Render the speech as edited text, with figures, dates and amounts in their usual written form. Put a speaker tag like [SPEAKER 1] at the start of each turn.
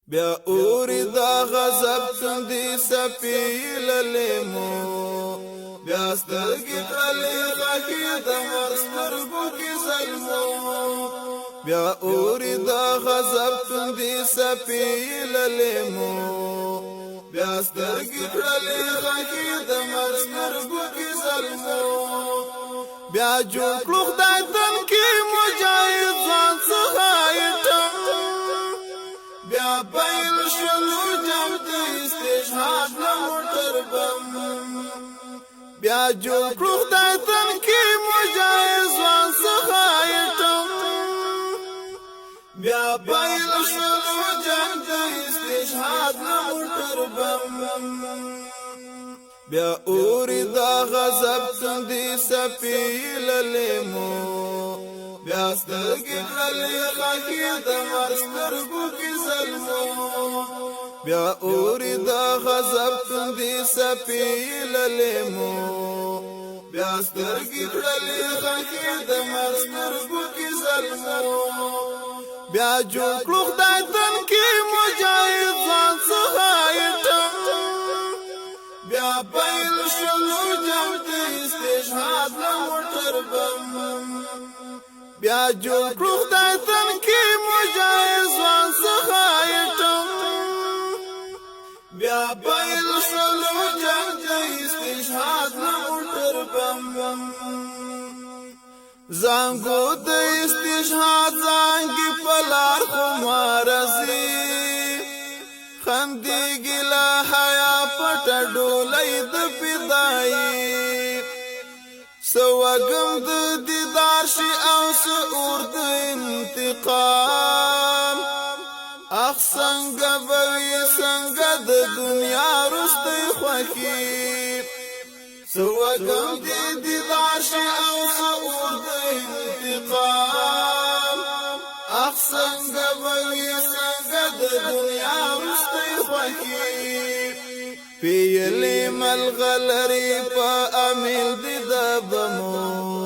[SPEAKER 1] بیا اوری دا غضب تندی سپیل لیمو بیا سترگی کلی غاکی دا مسترگو کی ظلمو بیا اوری دا غضب تندی سپیل لیمو بیا سترگی کلی غاکی دا مسترگو کی ظلمو بیا جو کلوخ دایتن کی مجاہد ځان څخه بیا پیل شلو جمع استشهاد لموټر بم بیا جوړ کړو خدای تن کې مجاهد ځوان څخه ایټم بیا پیل شلو جمع استشهاد لموټر بم بیا اوری دا غضب تندی سپیل لیمو بیا سترگی کلی خاکی دا مسترگو کی ظلمو بیا اوری دا غضب تندی سپیل لیمو بیا سترگی کلی خاکی دا مسترگو کی ظلمو بیا جو کلوخ دایتن کی مجاہد ځان څخه ایټم بیا پیل شلو جمع استشهاد لموټر بم بیا جوړ کړو خدای تن کې مجاهد ځوان څخه ایټم بیا پیل شلو جنگ استشهاد لموټر بم زنګو د استشهاد زنګي پلار خمارزي خندېږي لا حیا پټ ډولۍ د فدایي سوګم د دیدار شي او سور د انتقام اخ څنګه بوي څنګه د دنیا رستي خوکي سوګم د دیدار شي او سور د انتقام اخ څنګه بوي څنګه د دنیا رستي خوکي پیلی ملغلری پا امیل دی دبمو